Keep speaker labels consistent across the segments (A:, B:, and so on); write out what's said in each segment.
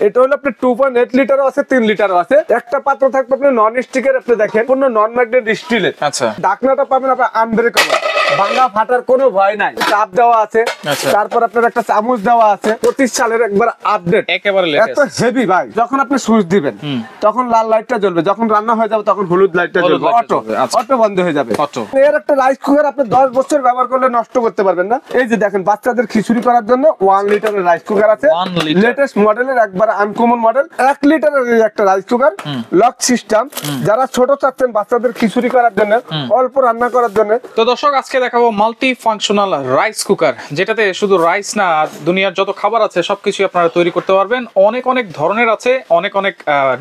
A: এটা হলো আপনার 2.8 লিটারও আছে, 3 লিটারও আছে। একটা পাত্র থাকবে আপনার নন স্টিকের, আপনি দেখেন পূর্ণ নন ম্যাগনেট স্টিলের।
B: আচ্ছা,
A: ঢাকনাটা পাবেন আপনার আনব্রেকেবল, ভাঙা ফাটার কোনো ভয় নাই। চাপ দেওয়া আছে, তারপর আপনার একটা চামচ দেওয়া আছে, 25 সালের একবার আপডেট,
B: একেবারে
A: এত হেভি ভাই। যখন আপনি সুইচ দিবেন তখন লাল লাইটটা জ্বলবে, যখন রান্না হয়ে যাবে তখন হলুদ লাইটটা জ্বলবে, অটো অটো বন্ধ হয়ে যাবে। এর একটা রাইস কুকার আপনি 10 বছর ব্যবহার করলে নষ্ট করতে পারবেন না। এই যে দেখেন বাচ্চাদের খিচুড়ি করার জন্য 1 লিটারের রাইস কুকার আছে, লেটেস্ট মডেলের, একবার আনকমন মডেল। 1 লিটারের একটা রাইস কুকার, লক সিস্টেম। যারা ছোট চাচ্ছেন বাচ্চাদের খিচুড়ি করার জন্য, অল্প রান্না করার জন্য।
B: তো দর্শক আজকে দেখাবো মাল্টি ফাংশনাল রাইস কুকার, যেটাতে শুধু রাইস না, দুনিয়ার যত খাবার আছে সবকিছু আপনারা তৈরি করতে পারবেন। অনেক অনেক ধরনের আছে, অনেক অনেক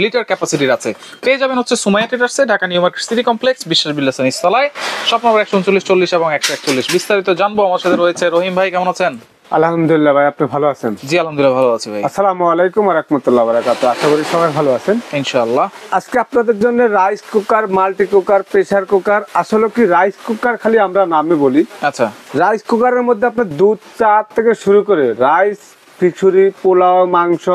B: লিটার ক্যাপাসিটির আছে। পেয়ে যাবেন হচ্ছে সুমাইয়া ট্রেডার্সে, Dhaka new market city complex, বিশ্বাস বিল্লাস নিচতলায়, শপ নম্বর 139, 40 এবং 141। বিস্তারিত জানবো। আমার সাথে রয়েছে রহিম ভাই। কেমন আছেন?
A: আলহামদুলিল্লাহ ভাই, আপনি ভালো আছেন?
B: জি আলহামদুলিল্লাহ ভালো আছি ভাই।
A: আসসালামু আলাইকুম ওয়া রাহমাতুল্লাহি ওয়া বারাকাতুহু। আশা করি সবাই ভালো আছেন
B: ইনশাআল্লাহ।
A: আজকে আপনাদের জন্য rice cooker, multi cooker, pressure cooker. আসলে কি রাইস কুকার খালি আমরা নামে বলি।
B: আচ্ছা,
A: রাইস কুকারের মধ্যে আপনার দুধ, চা থেকে শুরু করে রাইস, খিচুড়ি, পোলাও, মাংস,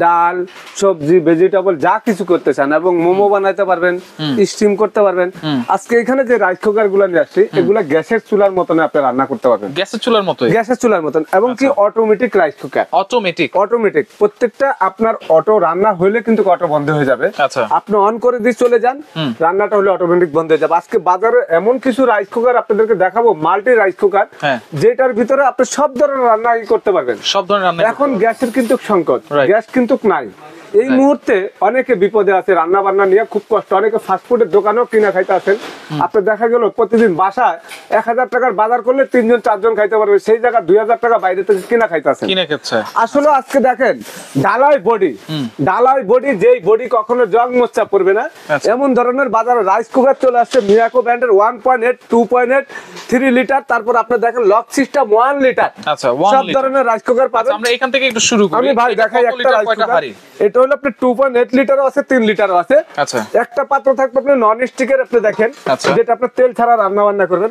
A: ডাল, সবজি, ভেজিটেবল যা কিছু করতে চান, এবং মোমো বানাইতে পারবেন, স্টিম করতে পারবেন। আজকে এখানে যে রাইস কুকার গুলো নিয়ে আসছি, এগুলা গ্যাসের চুলার মতন আপনি রান্না করতে পারবেন।
B: গ্যাসের চুলার মতো?
A: গ্যাসের চুলার মতন, এবং কি automatic rice cooker.
B: Automatic?
A: Automatic. প্রত্যেকটা আপনার অটো রান্না হইলে কিন্তু অটো বন্ধ হয়ে যাবে।
B: আচ্ছা,
A: আপনি অন করে দিয়ে চলে যান, রান্নাটা হলে অটোমেটিক বন্ধ হয়ে যাবে। আজকে বাজারে এমন কিছু রাইস কুকার আপনাদেরকে দেখাবো, মাল্টি রাইস কুকার, যেটার ভিতরে আপনি সব ধরনের রান্না করতে পারবেন।
B: সব ধরনের রান্না। এখন
A: গ্যাসের কিন্তু সংকট, গ্যাস কিন্তু নাই এই মুহূর্তে। অনেকে বিপদে আছে, রান্না বান্না নিয়ে খুব কষ্ট। অনেকে ফাস্টফুডের দোকানেও কিনা খাইতে আছেন। আপনার দেখা গেল প্রতিদিন বাসায় 1000 টাকার বাজার করলে 3 জন 4 জন খাইতে পারবে, সেই জায়গায় 2000 টাকা বাইরে থেকে কিনা খাইতে আছেন। আসলে আজকে দেখেন ঢালাই বডি, যেই বডি কখনো জং মোচা পড়বে না, এমন ধরনের বাজারে রাইস কুকার চলে আসছে। মিয়াকো ব্র্যান্ডের 1.8, 2.8, 3 লিটার। তারপর আপনার দেখেন লক সিস্টেম 1 লিটার।
B: আচ্ছা,
A: সব ধরনের রাইস কুকার পাবেন।
B: আমরা এখান থেকে একটু শুরু করি।
A: আমি ভাই দেখাই একটা রাইস কুকার। এটা হলো আপনার 2.8 লিটারও আছে, 3 লিটারও আছে।
B: আচ্ছা,
A: একটা পাত্র থাকবে আপনার নন স্টিকের, আপনি দেখেন, যেটা আপনার তেল ছাড়া রান্না বান্না করবেন।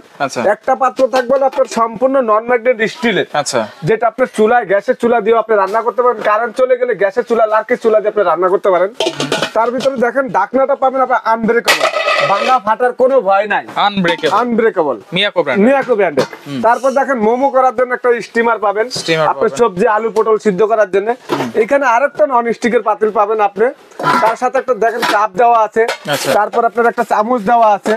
A: একটা পাত্র থাকবে আপনার সম্পূর্ণ নন ম্যাগনেট স্টিলের, যেটা আপনার চুলায়, গ্যাসের চুলা দিয়ে আপনি রান্না করতে পারেন। কারেন্ট চলে গেলে গ্যাসের চুলা, লার্কের চুলা দিয়ে আপনি রান্না করতে পারেন। তার ভিতরে দেখেন ঢাকনাটা পাবেন আপনার আনব্রেকেবল, ভাঙা ফাটার কোনো ভয় নাই। আনব্রেকেবল, মিয়াকো ব্র্যান্ডের। তারপর দেখেন মোমো করার জন্য একটা স্টিমার পাবেন, আপনার সবজি, আলু, পটল সিদ্ধ করার জন্য। এখানে আরেকটা নন স্টিকের পাতিল পাবেন আপনি। তার সাথে একটা দেখেন চাপ দেওয়া আছে, তারপর আপনার একটা চামচ দেওয়া আছে।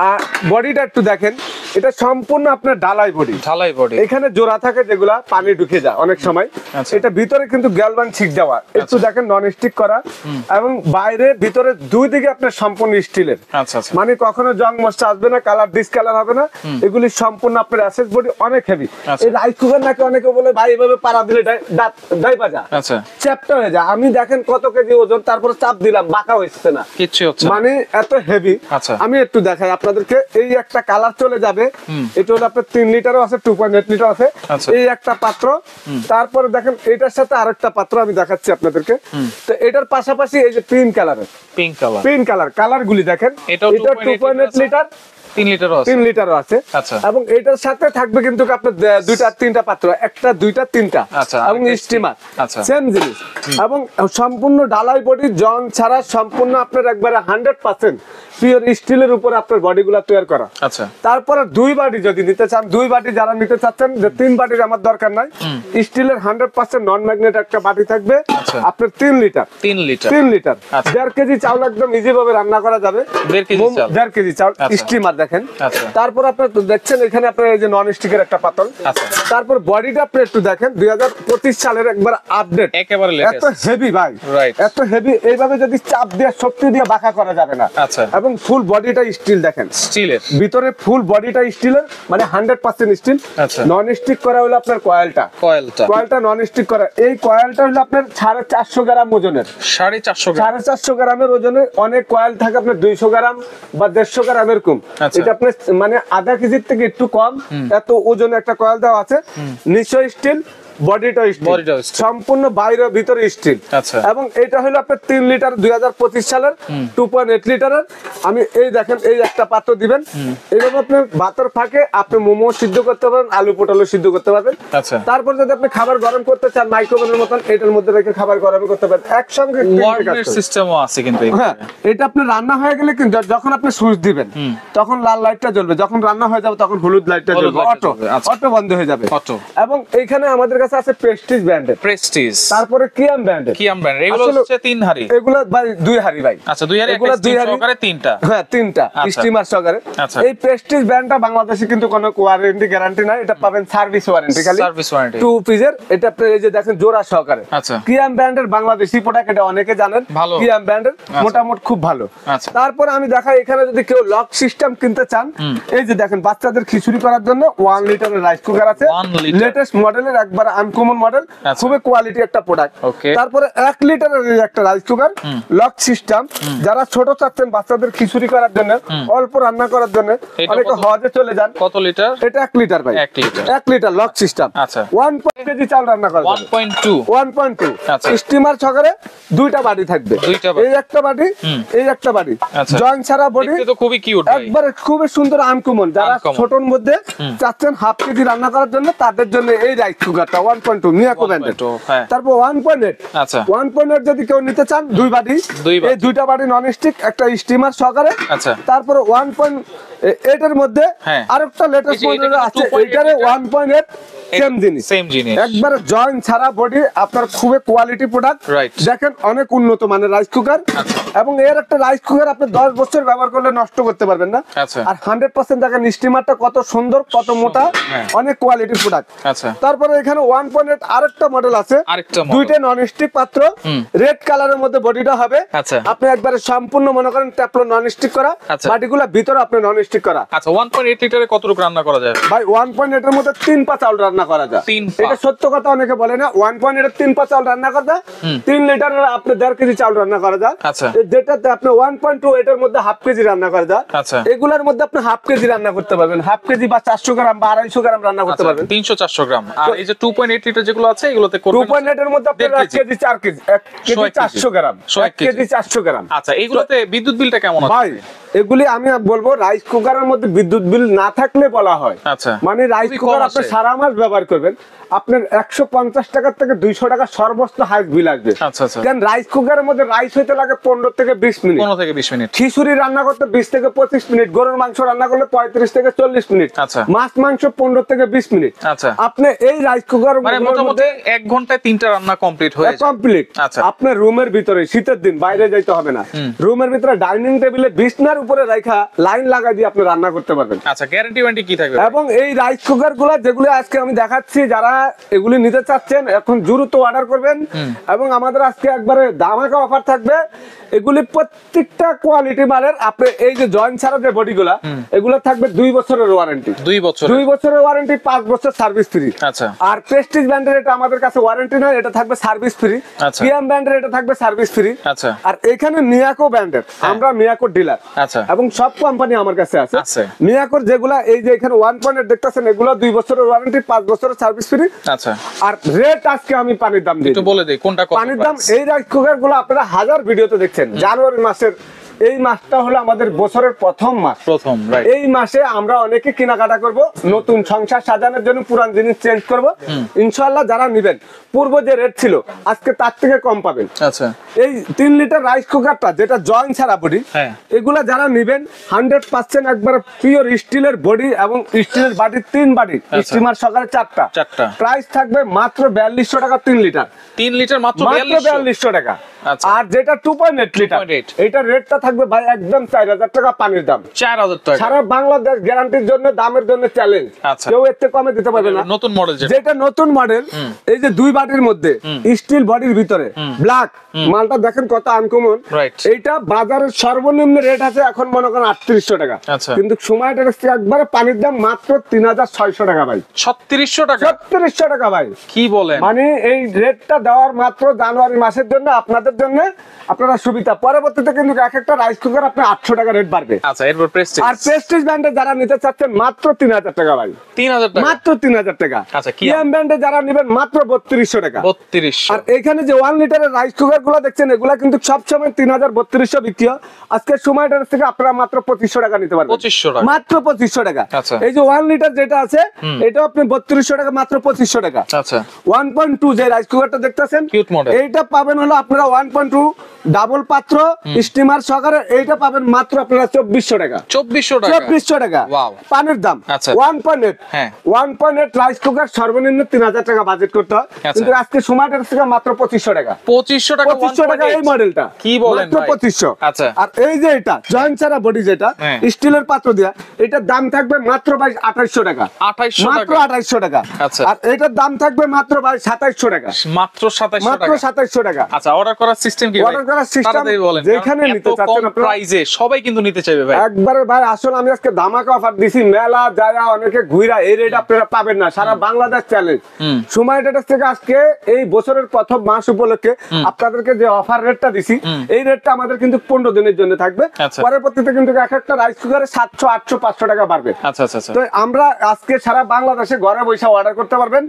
A: আর বডিটা একটু দেখেন, এটা সম্পূর্ণ আপনার ঢালাই বডি। এখানে জোড়া থাকে যেগুলা পানি ঢুকে যায় অনেক সময়। এটা ভিতরে কিন্তু গ্যালভান ঠিক দেওয়া, একটু দেখেন নন স্টিক করা, এবং বাইরে ভিতরে দুই দিকে আপনার সম্পূর্ণ স্টিলের। মানে কখনো জং মশা আসবে না, কালার ডিসকালার হবে না। এগুলি সম্পূর্ণ আপনার অ্যাসেস বডি, অনেক হেভি। এই রাইস কুকার নাকি অনেকে বলে ভাই এভাবে পাড়া দিলে ডাই বাজা, চ্যাপটা হয়ে যায়। আমি দেখেন কত কেজি ওজন, তারপরে চাপ দিলাম, বাঁকা হচ্ছে না, মানে এত হেভি। আমি একটু দেখাই আপনাদেরকে। এই একটা কালার চলে যাবে। এটা হলো আপনার 3 লিটারও আছে, 2.8 লিটার আছে। এই একটা পাত্র। তারপরে দেখেন এটার সাথে আরেকটা পাত্র আমি দেখাচ্ছি আপনাদেরকে। তো এটার পাশাপাশি এই যে পিঙ্ক কালার গুলি দেখেন, এটা 2.8 লিটার, 3 লিটারও আছে। এবং এটার সাথে থাকবে কিন্তু আপনার 2টা 3টা পাত্র, একটা 2টা 3টা, এবং স্টিমার সেম জিনিস। এবং সম্পূর্ণ ঢালাই বডি, জং ছাড়া, সম্পূর্ণ আপনার একবারে 100% পিওর স্টিলের উপর আপনার বডিগুলো তৈরি করা। তারপরে 2 বাটি যদি নিতে চান, 2 বাটি যারা নিতে চাচ্ছেন, যে 3 বাটির আমার দরকার নাই, স্টিলের 100% নন ম্যাগনেট একটা বাটি থাকবে আপনার 3 লিটার। 1.5 কেজি চাউল একদম ইজি ভাবে রান্না করা যাবে। 1.5 কেজি চাউল, স্টিমার দেখেন। তারপর আপনার দেখছেন এখানে আপনার এই যে নন স্টিকের একটা পাতল। তারপর বডিটা আপনি একটু দেখেন, 2025 সালের একবার আপডেট, এত হেভি ভাই, এত হেভি। এইভাবে যদি চাপ দিয়ে শক্তি দিয়ে বাঁকা করা যাবে না। এবং ফুল বডিটা স্টিল দেখেন, স্টিলের ভিতরে ফুল বডিটা স্টিলের, মানে 100% স্টিল। নন স্টিক করা হলো আপনার কয়েলটা নন স্টিক করা। এই কয়েলটা হলো আপনার 450 গ্রাম ওজনের, 450 গ্রামের ওজনের। অনেক কয়েল থাকে আপনার 200 গ্রাম বা 150 গ্রাম এরকম। এটা আপনার মানে আধা কেজির থেকে একটু কম, এত ওজনে একটা কয়েল দেওয়া আছে। নিচে স্টিল, বডিটাও স্টিল, সম্পূর্ণ বাইরে ভিতরে স্টিল।
B: আচ্ছা,
A: এবং এটা হলো আপনার 3 লিটার 2025 সালের 2.8 লিটারের। আমি এই দেখেন এই একটা পাত্র দিবেন, এরকম আপনি ভাতের ফাঁকে আপনি মোমো সিদ্ধ করতে পারবেন, আলু পটলও সিদ্ধ করতে পারবেন।
B: আচ্ছা,
A: তারপর যদি আপনি খাবার গরম করতে চান মাইক্রোওভেনের মতন এটার মধ্যে রেখে খাবার গরম করতে পারেন একসঙ্গে।
B: ওয়ার্মের সিস্টেমও আছে কিন্তু।
A: হ্যাঁ, এটা আপনি রান্না হয়ে গেলে কিন্তু যখন আপনি সুইচ দিবেন তখন লাল লাইটটা জ্বলবে, যখন রান্না হয়ে যাবে তখন হলুদ লাইটটা জ্বলবে, অটো বন্ধ হয়ে যাবে। এবং এইখানে আমাদের কাছে আছে প্রেস্টিজ ব্র্যান্ডের,
B: প্রেস্টিজ,
A: তারপরে কিয়াম ব্র্যান্ডের।
B: কিয়াম ব্র্যান্ড এগুলো হচ্ছে 3 হাড়ি,
A: এগুলো ভাই 2 হাড়ি ভাই।
B: আচ্ছা, 2 হাড়ি,
A: এগুলো 2 হাড়ি
B: সহকারে 3টা।
A: হ্যাঁ, 3টা স্টিমার সহকারে। এই প্রেস্টিজ ব্র্যান্ডটা বাংলাদেশে কিন্তু কোনো ওয়ারেন্টি গ্যারান্টি নাই, এটা পাবেন সার্ভিস ওয়ারেন্টি খালি,
B: সার্ভিস ওয়ারেন্টি
A: 2 পিসের। এটা আপনি এই যে দেখেন জোড়া সহকারে।
B: আচ্ছা,
A: কিয়াম ব্র্যান্ডের বাংলাদেশি প্রোডাক্ট, এটা অনেকে জানেন কিয়াম ব্র্যান্ডের মোটামুটি খুব ভালো। তারপর আমি দেখাই এখানে যদি কেউ লক সিস্টেম কিনতে চান, এই যে দেখেন বাচ্চাদের খিচুড়ি করার জন্য 1 লিটারের রাইস কুকার আছে, লেটেস্ট মডেলের, একবার আনকমন মডেল, খুবই কোয়ালিটি একটা প্রোডাক্ট। তারপরে 1 লিটারের একটা রাইস কুকার লক সিস্টেম, যারা ছোট চাচ্ছেন বাচ্চাদের খিচুড়ি করার জন্য, অল্প রান্না করার জন্য, অনেকে হজে চলে যান।
B: কত লিটার?
A: এটা 1 লিটার ভাই, 1 লিটার লক সিস্টেম।
B: আচ্ছা,
A: 1 কেজি চাল রান্না করা যাবে। 1.2 স্টিমার সহকারে 2টা বাটি থাকবে, এই একটা বাটি, এই একটা বাটি, জয়েন্ট ছাড়া বডি,
B: দেখতে তো খুবই কিউট ভাই,
A: একবারে খুবই সুন্দর আনকমন। যারা ছোটর মধ্যে চাচ্ছেন হাফ কেজি রান্না করার জন্য তাদের জন্য এই রাইস কুকারটা 1.2 মিয়াকো ব্র্যান্ডের। তারপর 1.8,
B: আচ্ছা
A: 1.8 যদি কেউ নিতে চান 2 বাটি, এই 2টা বাটি নন স্টিক, একটা স্টিমার সহকারে।
B: আচ্ছা,
A: তারপর 1.8 এর মধ্যে আরেকটা লেটেস্ট মডেল আছে, এটারে 1.8 সেম জিনিস, একবারে জয়েন্ট ছাড়া বডি, আপনার খুবই কোয়ালিটি প্রোডাক্ট। দেখেন অনেক উন্নত মানের রাইস কুকার, এবং এর একটা রাইস কুকার আপনি 10 বছর ব্যবহার করলে নষ্ট করতে পারবেন না। আর 100% দেখেন স্টিমারটা কত সুন্দর, কত মোটা, অনেক কোয়ালিটি প্রোডাক্ট। তারপরে এখানে 1.8 আরেকটা মডেল আছে, 2টা নন স্টিক পাত্র, রেড কালারের মধ্যে বডিটা হবে। আপনি একবারে সম্পূর্ণ মনে করেন ট্যাপলো নন স্টিক করা, বাটিগুলো ভিতরে আপনি নন স্টিক করা।
B: আচ্ছা, 1.8 লিটারে কতটুকু রান্না করা যায় ভাই?
A: 1.8 এর মধ্যে 3 পা চাউল রান্না করা যায়। এটা সত্য কথা, অনেকে বলে না। 1.8 এর 3 পা চাউল রান্না করা যায়, 3 লিটারের আপনি 1.5 কেজি চাউল রান্না করা যায়। যেটাতে আপনি 1.2 এটার মধ্যে হাফ কেজি রান্না করা যায়। এগুলোর মধ্যে আপনি হাফ কেজি রান্না করতে পারবেন, হাফ কেজি বা 400 গ্রাম বা 250 গ্রাম রান্না করতে পারবেন,
B: 300-400 গ্রাম। আর এই যে 2.8 লিটার যেগুলো আছে এগুলোতে করবেন
A: 2.8 এর মধ্যে আপনি 1 কেজি 4 কেজি 1 কেজি 400 গ্রাম 1 কেজি 400 গ্রাম।
B: আচ্ছা, এগুলোতে বিদ্যুৎ বিলটা কেমন আছে
A: ভাই? এগুলি আমি বলবো রাইস কুকারের মধ্যে বিদ্যুৎ বিল না থাকলে বলা হয়। মানে রাইস কুকার আপনি সারা মাস ব্যবহার করবেন, আপনার 150 টাকা থেকে 200 টাকা সর্বোচ্চ হাই বিল আসবে। কারণ রাইস কুকারের মধ্যে রাইস হইতে লাগে 15 থেকে 20 মিনিট,
B: 15 থেকে 20 মিনিট,
A: খিচুড়ি রান্না করতে 20 থেকে 25 মিনিট, গরুর মাংস রান্না করলে 35 থেকে 40 মিনিট, মাছ মাংস 15 থেকে 20 মিনিট। আপনি এই রাইস কুকার
B: মানে মোটামুটি 1 ঘন্টায় 3টা রান্না কমপ্লিট হয়ে যায়।
A: কমপ্লিট। আপনার রুমের ভিতরে, শীতের দিন বাইরে যাইতে হবে না, রুমের ভিতরে ডাইনিং টেবিলে বিছনার উপরে রাখা লাইন লাগাই দিয়ে আপনি রান্না করতে পারবেন।
B: আচ্ছা, গ্যারান্টি ওয়ারেন্টি কি থাকবে?
A: এবং এই রাইস কুকার গুলা যেগুলো আজকে আমি দেখাচ্ছি, যারা এগুলি নিতে চাচ্ছেন এখন দ্রুত অর্ডার করবেন। এবং আমাদের আজকে একবারে ধামাকা অফার থাকবে, এগুলি প্রত্যেকটা কোয়ালিটি মানের। আপনি এই যে জয়েন্ট ছাড়া যে বডিগুলা, এগুলো থাকবে 2 বছরের ওয়ারেন্টি, 2 বছরের ওয়ারেন্টি, 5 বছর সার্ভিস ফ্রি। আর প্রেস্টিজ ব্র্যান্ডের এটা আমাদের কাছে ওয়ারেন্টি নয়, এটা থাকবে সার্ভিস ফ্রি। কিয়াম ব্র্যান্ডের এটা থাকবে সার্ভিস ফ্রি। আর এখানে মিয়াকো ব্র্যান্ডের, আমরা মিয়াকো ডিলার, এবং সব কোম্পানি আমার কাছে আছে। মিয়াকোর যেগুলা এই যে এখানে 1.8 দেখতেছেন, এগুলো 2 বছরের ওয়ারেন্টি, 5 বছরের সার্ভিস ফ্রি। আর রেট আজকে আমি পানির দাম দিই,
B: একটু বলে দেই কোনটা কত
A: পানির দাম। এই রাইস কুকার গুলো আপনারা হাজার ভিডিওতে দেখছেন। জানুয়ারি মাসের এই মাসটা হলো আমাদের বছরের প্রথম মাস। এই মাসে আমরা অনেকে কেনাকাটা করব, নতুন সংসার সাজানোর জন্য পুরান জিনিস চেঞ্জ করব। ইনশাআল্লাহ যারা নেবেন পূর্ব যে রেট ছিল আজকে তার থেকে কম পাবেন। এই 3 লিটার রাইস কুকারটা যেটা জয়েন্ট ছাড়া বডি, এগুলা যারা নেবেন 100% একবার পিওর স্টিলের বডি এবং স্টিলের বাটি, 3 বাটি, স্টিমার সকালে 4টা। প্রাইস থাকবে মাত্র 4200 টাকা 3 লিটার।
B: 3 লিটার মাত্র
A: 4200 টাকা। আর যেটা 2.8 লিটার, এটা রেটটা থাকবে ভাই একদম 4000 টাকা পানির দাম।
B: 4000 টাকা
A: সারা বাংলাদেশ গ্যারান্টির জন্য, দামের জন্য চ্যালেঞ্জ, কেউ এর থেকে কমে দিতে পারবে না।
B: নতুন মডেল
A: যেটা নতুন মডেল, এই যে 2 বাটির মধ্যে স্টিল বডির ভিতরে ব্ল্যাক মালটা দেখেন কত আনকমন। এইটা বাজারের সর্বনিম্ন রেট আছে এখন মনে করেন 3800 টাকা, কিন্তু সময়টা একবারে পানির দাম মাত্র 3600 টাকা ভাই। 3600 টাকা? 3600 টাকা ভাই, কি বলেন? মানে এই রেটটা দেওয়ার মাত্র জানুয়ারি মাসের জন্য, আপনাদের জন্য, আপনারা সুবিধা। পরবর্তীতে কিন্তু এক একটা রাইস কুকার আপনার 800 টাকা রেট বাড়বে।
B: আচ্ছা, এরপর প্রেস্টিজ।
A: আর প্রেস্টিজ ব্র্যান্ডে যারা নিতে চাচ্ছেন মাত্র 3000 টাকা ভাই,
B: 3000 টাকা,
A: মাত্র 3000 টাকা।
B: আচ্ছা,
A: কিয়াম ব্র্যান্ডে যারা নেবেন মাত্র 3200 টাকা।
B: 3200।
A: আর এখানে যে 1 লিটারের রাইস কুকার গুলো দেখছেন এগুলা কিন্তু সব সময় 3200 বিক্রি হয়, আজকে সময়টার থেকে আপনারা মাত্র 2500 টাকা নিতে পারবেন।
B: 2500 টাকা,
A: মাত্র 2500 টাকা।
B: আচ্ছা।
A: এই যে 1 লিটার যেটা আছে এটা আপনি 3200 টাকা, মাত্র 2500 টাকা।
B: আচ্ছা।
A: 1.2 যে রাইস কুকারটা দেখতেছেন
B: কিউট মডেল,
A: এইটা পাবেন হলো আপনারা 1.2 ডাবল পাত্র স্টিমার সহকারে, এইটা পাবেন মাত্র আপনারা 2400 টাকা।
B: 2400 টাকা,
A: 2400 টাকা।
B: ওয়াও।
A: পানের দাম
B: আচ্ছা।
A: 1.8,
B: হ্যাঁ।
A: 1.8 রাইস কুকার সর্বনিম্ন 3000 টাকা বাজেট করতে হয়, কিন্তু আজকে সময়টার থেকে মাত্র 2500 টাকা।
B: 2500 টাকা,
A: 2500 টাকা এই মডেলটা।
B: কি বলেন
A: মাত্র
B: ভাই?
A: 2500।
B: আচ্ছা।
A: আর এই যে এটা জয়েন্ট ছাড়া বডি যেটা
B: হ্যাঁ।
A: স্টিলের পাত্র দেয়া, এটার দাম থাকবে মাত্র ভাই 2800 টাকা।
B: 2800
A: মাত্র
B: টাকা,
A: 2800 টাকা।
B: আচ্ছা।
A: আর এটার দাম থাকবে মাত্র ভাই 2700 টাকা।
B: মাত্র 2700
A: মাত্র
B: টাকা।
A: 2700 টাকা।
B: আচ্ছা, অর্ডার করার সিস্টেম কি ভাই?
A: অর্ডার করার সিস্টেম
B: তাড়াতাড়ি বলেন,
A: যেখানে
B: কারণ
A: নিতে
B: এত
A: চাচ্ছেন
B: কম
A: আপনারা
B: প্রাইজে সবাই কিন্তু নিতে চাইবে ভাই।
A: একবারে ভাই আসলে আমি আজকে ধামাকা অফার দিছি, মেলা যারা অনেকে ঘুরা এই রেট আপনারা পাবেন না, সারা বাংলাদেশ চ্যালেঞ্জ। সময়টা থেকে আজকে এই বছরের প্রথম মাস উপলক্ষে আপনাদেরকে যে অফার রেটটা দিছি এই রেটটা আমাদের কিন্তু 15 দিনের জন্য থাকবে।
B: আচ্ছা।
A: পরবর্তীতে কিন্তু এক একটা রাইস কুকারে 700 800 500 টাকা বাড়বে।
B: আচ্ছা আচ্ছা আচ্ছা।
A: তো আমরা আজকে সারা বাংলাদেশে ঘরে বসে অর্ডার করতে পারবেন,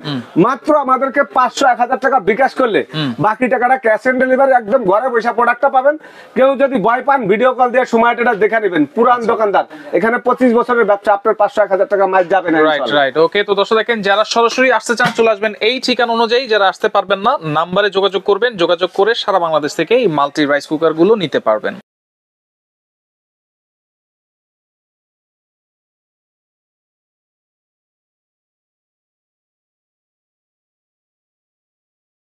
A: মাত্র আমাদেরকে 500 1000 টাকা বিকাশ করলে বাকি টাকাটা ক্যাশ অন ডেলিভারি একদম ঘরে বসে প্রোডাক্টটা পাবেন। কেউ যদি ভয় পান ভিডিও কল দিয়ে সময়টা দেখে নেবেন, পুরান দোকানদার, এখানে 25 বছরের ব্যবসা, আপনার 500 1000 টাকা মাইল যাবে না।
B: রাইট রাইট, ওকে। তো দর্শক দেখেন, যারা সরাসরি আসতে চান চলে আসবেন এই ঠিকানা অনুযায়ী, যারা আসতে পারবেন না নাম্বারে যোগাযোগ করবেন, যোগাযোগ করে সারা বাংলাদেশ থেকে এই মাল্টি রাইস কুকার গুলো নিতে পারবেন।